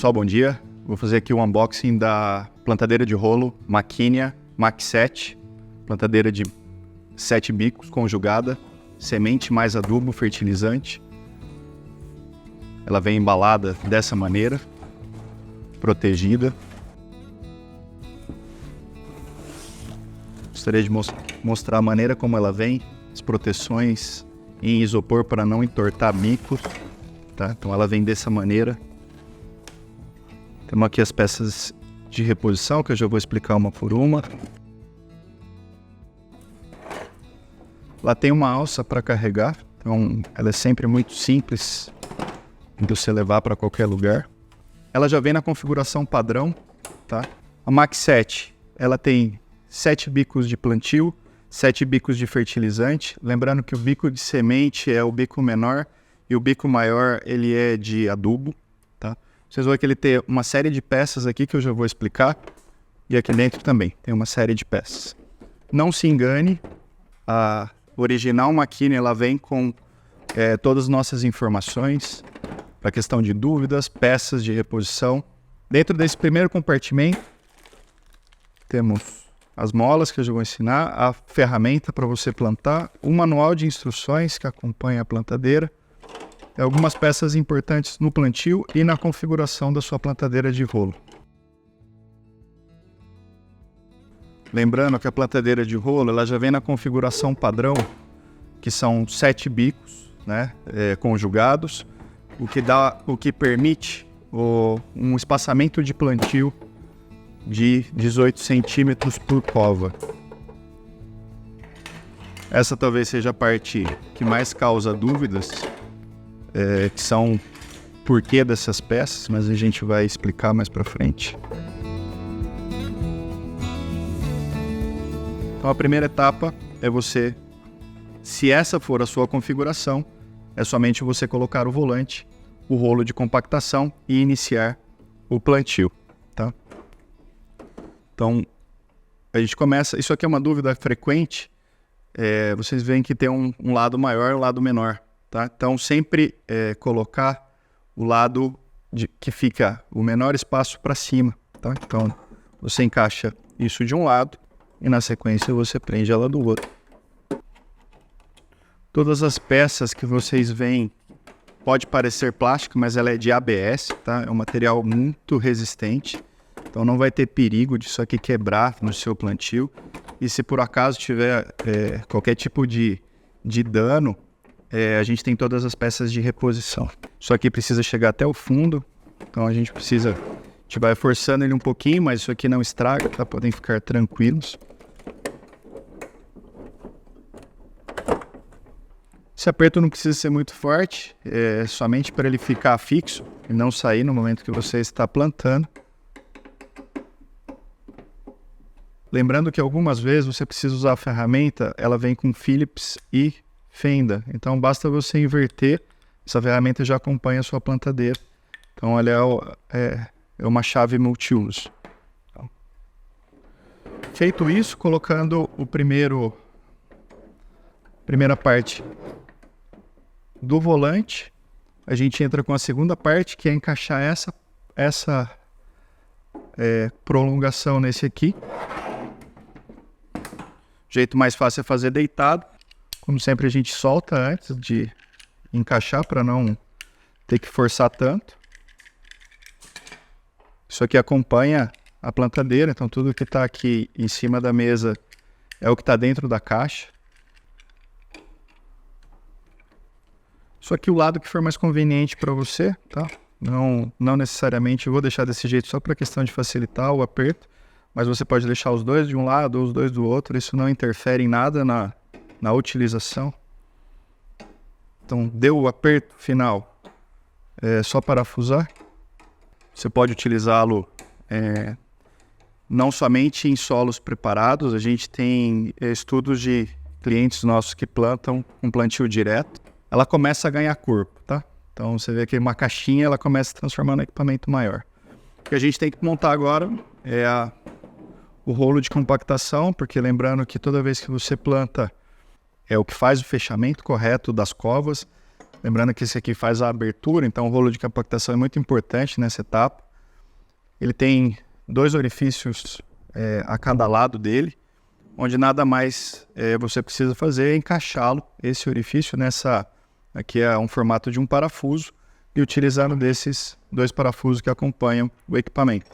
Pessoal, bom dia. Vou fazer aqui o unboxing da plantadeira de rolo Maquinia Max 7, plantadeira de 7 bicos conjugada, semente mais adubo fertilizante. Ela vem embalada dessa maneira, protegida. Gostaria de mostrar a maneira como ela vem, as proteções em isopor para não entortar bicos, tá? Então ela vem dessa maneira. Temos aqui as peças de reposição, que eu já vou explicar uma por uma. Lá tem uma alça para carregar, então ela é sempre muito simples de você levar para qualquer lugar. Ela já vem na configuração padrão, tá? A Max 7, ela tem 7 bicos de plantio, 7 bicos de fertilizante. Lembrando que o bico de semente é o bico menor e o bico maior ele é de adubo, tá? Vocês vão ver que ele tem uma série de peças aqui que eu já vou explicar. E aqui dentro também tem uma série de peças. Não se engane, a original Maquinia ela vem com todas as nossas informações para questão de dúvidas, peças de reposição. Dentro desse primeiro compartimento temos as molas que eu já vou ensinar, a ferramenta para você plantar, o manual de instruções que acompanha a plantadeira, algumas peças importantes no plantio e na configuração da sua plantadeira de rolo. Lembrando que a plantadeira de rolo ela já vem na configuração padrão, que são 7 bicos, né, conjugados, o que permite um espaçamento de plantio de 18 centímetros por cova. Essa talvez seja a parte que mais causa dúvidas, que são o porquê dessas peças, mas a gente vai explicar mais para frente. Então a primeira etapa é você, se essa for a sua configuração, é somente você colocar o volante, o rolo de compactação e iniciar o plantio, tá? Então, a gente começa... Isso aqui é uma dúvida frequente. Vocês veem que tem um lado maior e um lado menor, tá? Então, sempre colocar o lado que fica o menor espaço para cima, tá? Então, você encaixa isso de um lado e, na sequência, você prende ela do outro. Todas as peças que vocês veem pode parecer plástico, mas ela é de ABS, tá? É um material muito resistente. Então não vai ter perigo disso aqui quebrar no seu plantio. E se por acaso tiver qualquer tipo de dano, a gente tem todas as peças de reposição. Isso aqui precisa chegar até o fundo, então a gente vai forçando ele um pouquinho, mas isso aqui não estraga, tá? Podem ficar tranquilos. Esse aperto não precisa ser muito forte, somente para ele ficar fixo e não sair no momento que você está plantando. Lembrando que algumas vezes você precisa usar a ferramenta, ela vem com Phillips e fenda. Então basta você inverter, essa ferramenta já acompanha a sua plantadeira. Então ela é uma chave multiuso. Então, feito isso, colocando primeira parte do volante, a gente entra com a segunda parte, que é encaixar essa prolongação nesse aqui. O jeito mais fácil é fazer deitado. Como sempre, a gente solta antes de encaixar para não ter que forçar tanto. Isso aqui acompanha a plantadeira, então tudo que está aqui em cima da mesa é o que está dentro da caixa. Isso aqui é o lado que for mais conveniente para você, tá? Não necessariamente eu vou deixar desse jeito só para questão de facilitar o aperto. Mas você pode deixar os dois de um lado ou os dois do outro, isso não interfere em nada na utilização. Então, deu o aperto final, só parafusar. Você pode utilizá-lo não somente em solos preparados, a gente tem estudos de clientes nossos que plantam um plantio direto. Ela começa a ganhar corpo, tá? Então, você vê que uma caixinha ela começa a transformar no equipamento maior. O que a gente tem que montar agora é o rolo de compactação, porque lembrando que toda vez que você planta é o que faz o fechamento correto das covas. Lembrando que esse aqui faz a abertura, então o rolo de compactação é muito importante nessa etapa. ele tem 2 orifícios a cada lado dele, onde nada mais você precisa fazer é encaixá-lo, esse orifício, aqui é um formato de um parafuso, e utilizando desses 2 parafusos que acompanham o equipamento.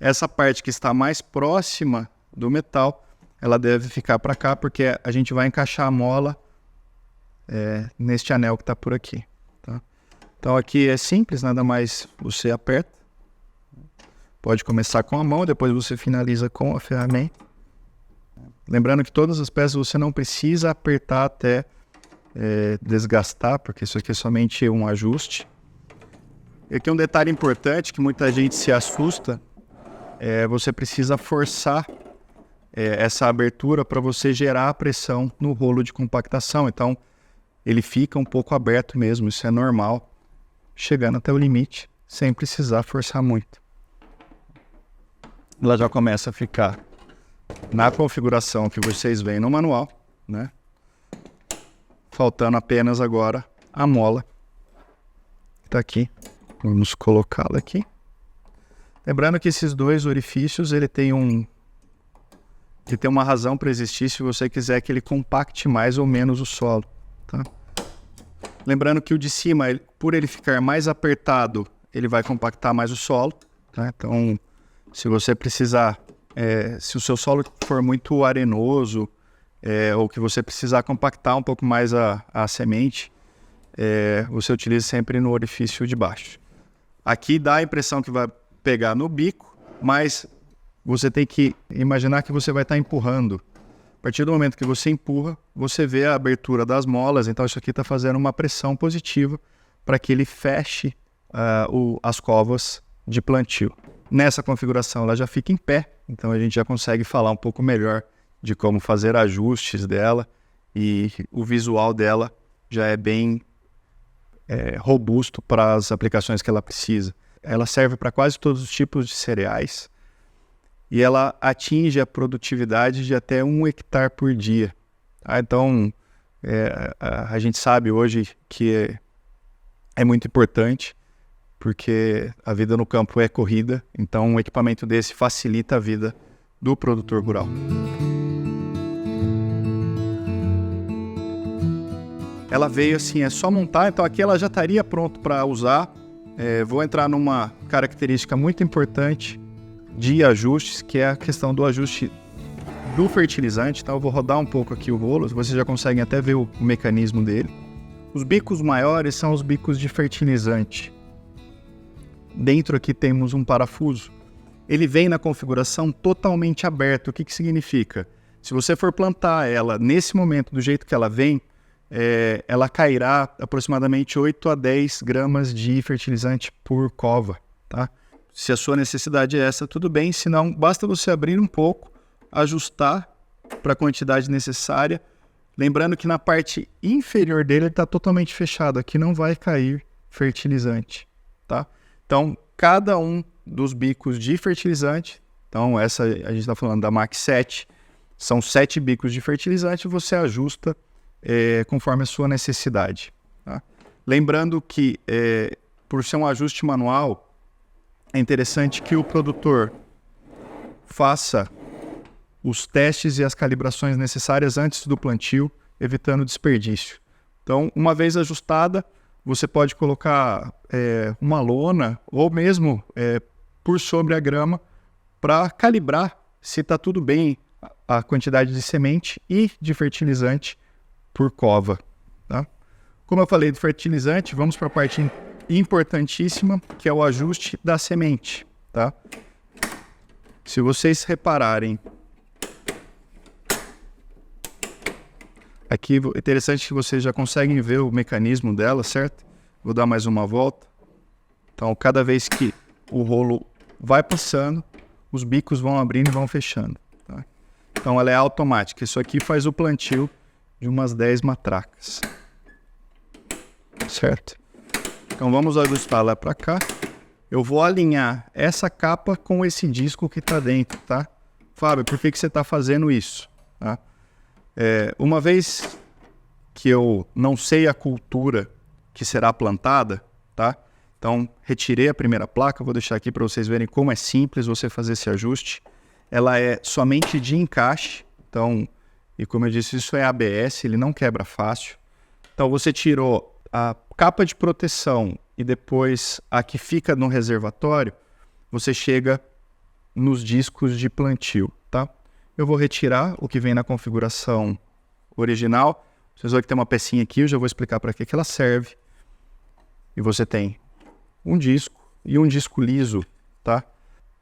Essa parte que está mais próxima do metal, ela deve ficar para cá, porque a gente vai encaixar a mola neste anel que está por aqui. Tá? Então aqui é simples, nada mais você aperta. Pode começar com a mão, depois você finaliza com a ferramenta. Lembrando que todas as peças você não precisa apertar até desgastar, porque isso aqui é somente um ajuste. E aqui um detalhe importante que muita gente se assusta, você precisa forçar essa abertura para você gerar a pressão no rolo de compactação. Então ele fica um pouco aberto mesmo, isso é normal, chegando até o limite, sem precisar forçar muito. Ela já começa a ficar na configuração que vocês veem no manual, né? Faltando apenas agora a mola que está aqui. Vamos colocá-la aqui. Lembrando que esses 2 orifícios, ele tem uma razão para existir se você quiser que ele compacte mais ou menos o solo, tá? Lembrando que o de cima, por ele ficar mais apertado, ele vai compactar mais o solo, tá? Então, se você precisar, se o seu solo for muito arenoso, ou que você precisar compactar um pouco mais a semente, você utiliza sempre no orifício de baixo. Aqui dá a impressão que vai pegar no bico, mas você tem que imaginar que você vai estar empurrando. A partir do momento que você empurra, você vê a abertura das molas, então isso aqui está fazendo uma pressão positiva para que ele feche as covas de plantio. Nessa configuração ela já fica em pé, então a gente já consegue falar um pouco melhor de como fazer ajustes dela, e o visual dela já é bem robusto para as aplicações que ela precisa. Ela serve para quase todos os tipos de cereais e ela atinge a produtividade de até 1 hectare por dia. Tá? Então, a gente sabe hoje que é muito importante, porque a vida no campo é corrida, então um equipamento desse facilita a vida do produtor rural. Ela veio assim, é só montar, então aqui ela já estaria pronto para usar. Vou entrar numa característica muito importante de ajustes, que é a questão do ajuste do fertilizante. Então eu vou rodar um pouco aqui o rolo, vocês já conseguem até ver o mecanismo dele. Os bicos maiores são os bicos de fertilizante. Dentro aqui temos um parafuso. Ele vem na configuração totalmente aberto. O que significa? Se você for plantar ela nesse momento do jeito que ela vem, ela cairá aproximadamente 8 a 10 gramas de fertilizante por cova, tá? Se a sua necessidade é essa, tudo bem, se não, basta você abrir um pouco, ajustar para a quantidade necessária, lembrando que na parte inferior dele ele está totalmente fechado, aqui não vai cair fertilizante, tá? Então, cada um dos bicos de fertilizante, então essa a gente está falando da Max 7, são 7 bicos de fertilizante, você ajusta conforme a sua necessidade. Tá? Lembrando que, por ser um ajuste manual, é interessante que o produtor faça os testes e as calibrações necessárias antes do plantio, evitando desperdício. Então, uma vez ajustada, você pode colocar uma lona ou mesmo por sobre a grama para calibrar se está tudo bem a quantidade de semente e de fertilizante por cova. Tá? Como eu falei do fertilizante, vamos para a parte importantíssima, que é o ajuste da semente. Tá? Se vocês repararem, aqui é interessante que vocês já conseguem ver o mecanismo dela, certo? Vou dar mais uma volta. Então, cada vez que o rolo vai passando, os bicos vão abrindo e vão fechando. Tá? Então, ela é automática. Isso aqui faz o plantio de umas 10 matracas. Certo? Então, vamos ajustar lá para cá. Eu vou alinhar essa capa com esse disco que está dentro, tá? Fábio, por que você está fazendo isso? Tá? Uma vez que eu não sei a cultura que será plantada, tá? Então, retirei a primeira placa, vou deixar aqui para vocês verem como é simples você fazer esse ajuste. Ela é somente de encaixe, então, e como eu disse, isso é ABS, ele não quebra fácil. Então, você tirou a capa de proteção e depois a que fica no reservatório, você chega nos discos de plantio, tá? Eu vou retirar o que vem na configuração original. Vocês vão ver que tem uma pecinha aqui, eu já vou explicar para que ela serve. E você tem um disco e um disco liso, tá?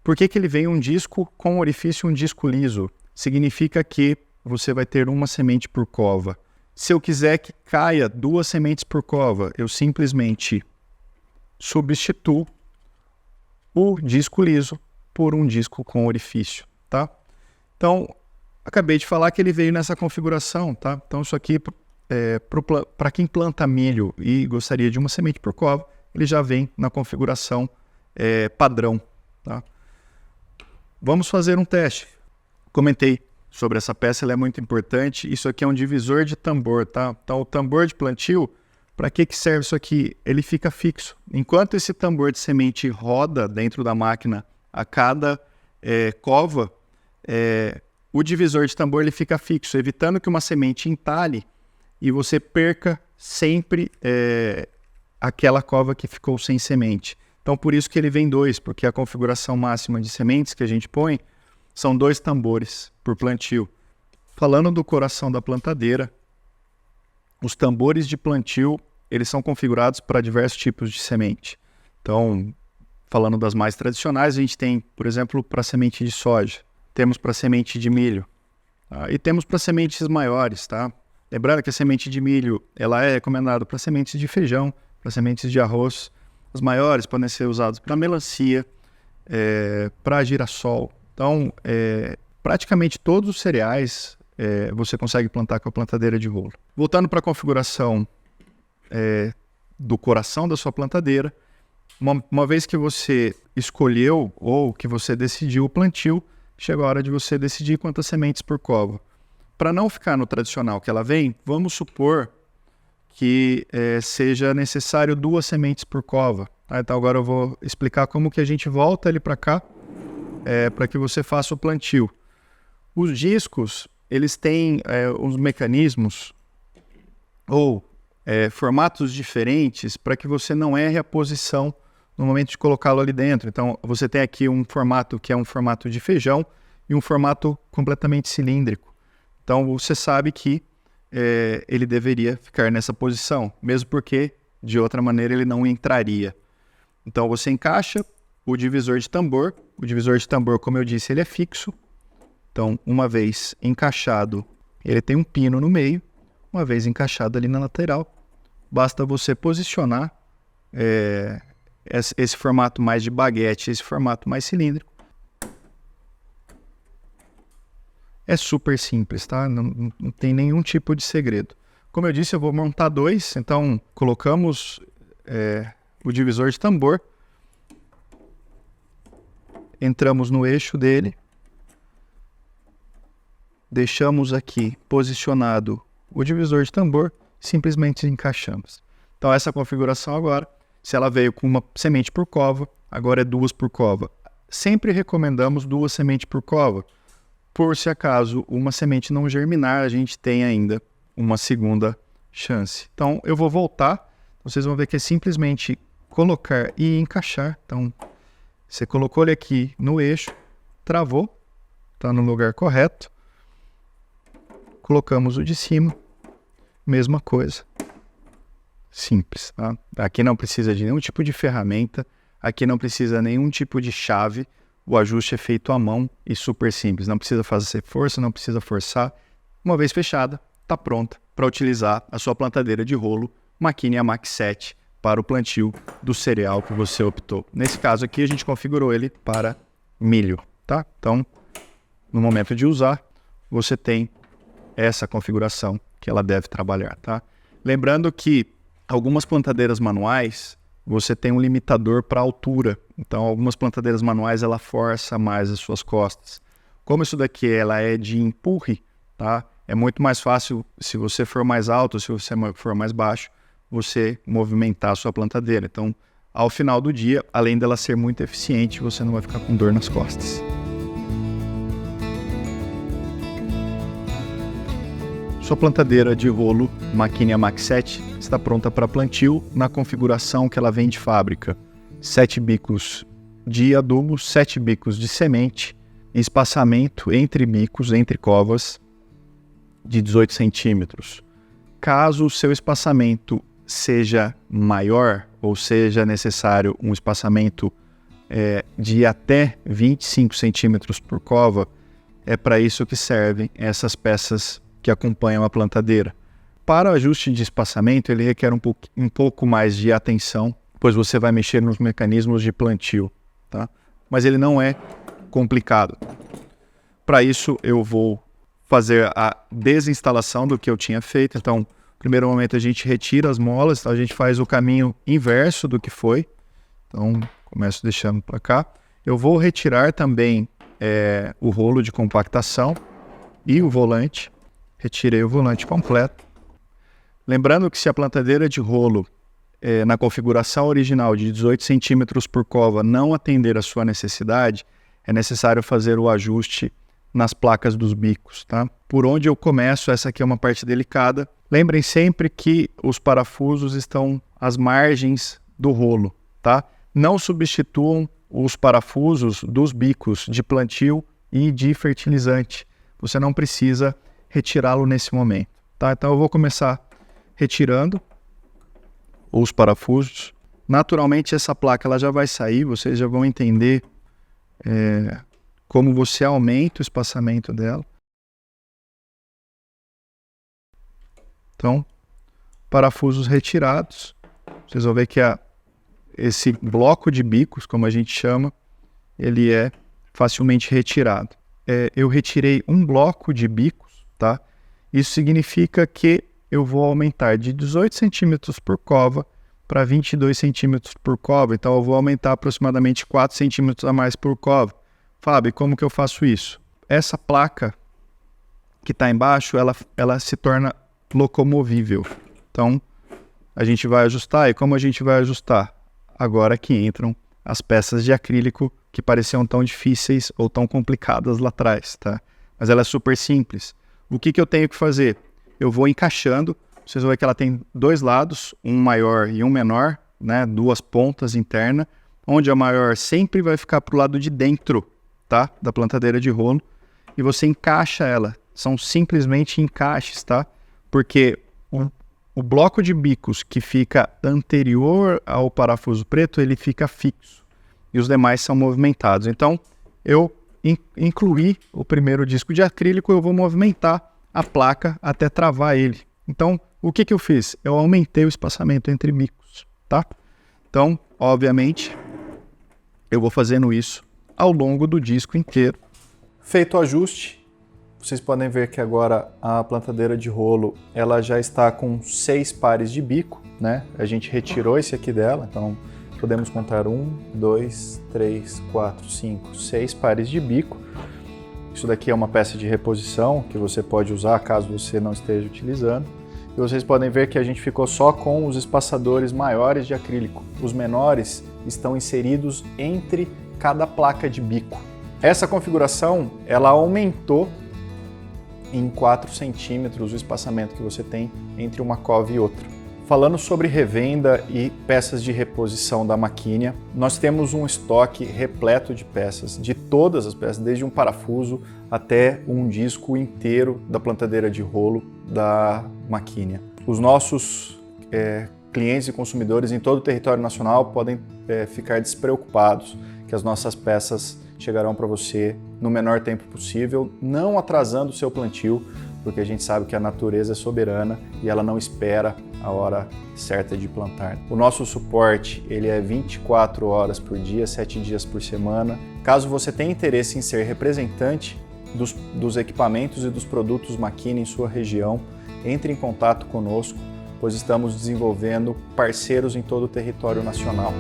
Por que ele vem um disco com orifício e um disco liso? Significa que você vai ter uma semente por cova. Se eu quiser que caia 2 sementes por cova, eu simplesmente substituo o disco liso por um disco com orifício, tá? Então, acabei de falar que ele veio nessa configuração, tá? Então, isso aqui, para quem planta milho e gostaria de uma semente por cova, ele já vem na configuração padrão, tá? Vamos fazer um teste. Comentei sobre essa peça, ela é muito importante. Isso aqui é um divisor de tambor, tá? Então, o tambor de plantio, para que serve isso aqui? Ele fica fixo. Enquanto esse tambor de semente roda dentro da máquina a cada cova, o divisor de tambor ele fica fixo, evitando que uma semente entalhe e você perca sempre aquela cova que ficou sem semente. Então, por isso que ele vem 2, porque a configuração máxima de sementes que a gente põe são 2 tambores por plantio. Falando do coração da plantadeira, os tambores de plantio, eles são configurados para diversos tipos de semente. Então, falando das mais tradicionais, a gente tem, por exemplo, para semente de soja, temos para semente de milho, tá? E temos para sementes maiores, tá? Lembrando que a semente de milho, ela é recomendada para sementes de feijão, para sementes de arroz. As maiores podem ser usadas para melancia, para girassol. Então, praticamente todos os cereais você consegue plantar com a plantadeira de rolo. Voltando para a configuração do coração da sua plantadeira, uma vez que você escolheu ou que você decidiu o plantio, chegou a hora de você decidir quantas sementes por cova. Para não ficar no tradicional que ela vem, vamos supor que seja necessário 2 sementes por cova. Tá? Então agora eu vou explicar como que a gente volta ele para cá para que você faça o plantio. Os discos, eles têm uns mecanismos ou formatos diferentes para que você não erre a posição no momento de colocá-lo ali dentro. Então você tem aqui um formato que é um formato de feijão e um formato completamente cilíndrico. Então você sabe que ele deveria ficar nessa posição, mesmo porque de outra maneira ele não entraria. Então você encaixa o divisor de tambor. O divisor de tambor, como eu disse, ele é fixo. Então, uma vez encaixado, ele tem um pino no meio. Uma vez encaixado ali na lateral, basta você posicionar esse formato mais de baguete, esse formato mais cilíndrico. É super simples, tá? Não tem nenhum tipo de segredo. Como eu disse, eu vou montar 2. Então, colocamos o divisor de tambor. Entramos no eixo dele. Deixamos aqui posicionado o divisor de tambor. Simplesmente encaixamos. Então, essa configuração agora, se ela veio com uma semente por cova, agora é 2 por cova. Sempre recomendamos 2 sementes por cova. Por se acaso uma semente não germinar, a gente tem ainda uma segunda chance. Então, eu vou voltar. Vocês vão ver que é simplesmente colocar e encaixar. Então, você colocou ele aqui no eixo, travou, está no lugar correto. Colocamos o de cima, mesma coisa. Simples, tá? Aqui não precisa de nenhum tipo de ferramenta, aqui não precisa nenhum tipo de chave. O ajuste é feito à mão e super simples. Não precisa fazer força, não precisa forçar. Uma vez fechada, está pronta para utilizar a sua plantadeira de rolo Makini Max 7 para o plantio do cereal que você optou. Nesse caso aqui, a gente configurou ele para milho, tá? Então, no momento de usar, você tem essa configuração que ela deve trabalhar, tá? Lembrando que algumas plantadeiras manuais, você tem um limitador para altura. Então, algumas plantadeiras manuais, ela força mais as suas costas. Como isso daqui ela é de empurre, tá? É muito mais fácil, se você for mais alto, se você for mais baixo, você movimentar a sua plantadeira. Então, ao final do dia, além dela ser muito eficiente, você não vai ficar com dor nas costas. Sua plantadeira de rolo Maquinia Max 7 está pronta para plantio na configuração que ela vem de fábrica. 7 bicos de adubo, 7 bicos de semente, espaçamento entre bicos, entre covas, de 18 centímetros. Caso o seu espaçamento seja maior, ou seja necessário um espaçamento de até 25 centímetros por cova, é para isso que servem essas peças que acompanham a plantadeira. Para o ajuste de espaçamento, ele requer um pouco mais de atenção, pois você vai mexer nos mecanismos de plantio, tá? Mas ele não é complicado. Para isso, eu vou fazer a desinstalação do que eu tinha feito. Então, no primeiro momento, a gente retira as molas, então a gente faz o caminho inverso do que foi. Então, começo deixando para cá. Eu vou retirar também o rolo de compactação e o volante. Retirei o volante completo. Lembrando que se a plantadeira de rolo na configuração original de 18 centímetros por cova não atender a sua necessidade, é necessário fazer o ajuste nas placas dos bicos, tá? Por onde eu começo, essa aqui é uma parte delicada. Lembrem sempre que os parafusos estão às margens do rolo, tá? Não substituam os parafusos dos bicos de plantio e de fertilizante. Você não precisa retirá-lo nesse momento, tá? Então eu vou começar retirando os parafusos. Naturalmente essa placa ela já vai sair, vocês já vão entender como você aumenta o espaçamento dela. Então, parafusos retirados. Vocês vão ver que esse bloco de bicos, como a gente chama, ele é facilmente retirado. Eu retirei um bloco de bicos, tá? Isso significa que eu vou aumentar de 18 centímetros por cova para 22 centímetros por cova. Então, eu vou aumentar aproximadamente 4 centímetros a mais por cova. Fábio, como que eu faço isso? Essa placa que está embaixo, ela se torna locomovível. Então, a gente vai ajustar. E como a gente vai ajustar? Agora que entram as peças de acrílico que pareciam tão difíceis ou tão complicadas lá atrás, tá? Mas ela é super simples. O que eu tenho que fazer? Eu vou encaixando. Vocês vão ver que ela tem dois lados, um maior e um menor, né? Duas pontas internas, onde a maior sempre vai ficar para o lado de dentro, tá? Da plantadeira de rolo. E você encaixa ela. São simplesmente encaixes, tá? Porque o bloco de bicos que fica anterior ao parafuso preto, ele fica fixo. E os demais são movimentados. Então, eu incluí o primeiro disco de acrílico, eu vou movimentar a placa até travar ele. Então, o que eu fiz? Eu aumentei o espaçamento entre bicos, tá? Então, obviamente, eu vou fazendo isso ao longo do disco inteiro. Feito o ajuste, vocês podem ver que agora a plantadeira de rolo ela já está com 6 pares de bico, né? A gente retirou esse aqui dela, então podemos contar 1, 2, 3, 4, 5, 6 pares de bico. Isso daqui é uma peça de reposição que você pode usar caso você não esteja utilizando. E vocês podem ver que a gente ficou só com os espaçadores maiores de acrílico. Os menores estão inseridos entre cada placa de bico. Essa configuração ela aumentou em 4 centímetros o espaçamento que você tem entre uma cova e outra. Falando sobre revenda e peças de reposição da Maquinia, nós temos um estoque repleto de peças, de todas as peças, desde um parafuso até um disco inteiro da plantadeira de rolo da Maquinia. Os nossos clientes e consumidores em todo o território nacional podem ficar despreocupados que as nossas peças chegarão para você no menor tempo possível, não atrasando o seu plantio, porque a gente sabe que a natureza é soberana e ela não espera a hora certa de plantar. O nosso suporte ele é 24 horas por dia, 7 dias por semana. Caso você tenha interesse em ser representante dos equipamentos e dos produtos Maquinia em sua região, entre em contato conosco, pois estamos desenvolvendo parceiros em todo o território nacional.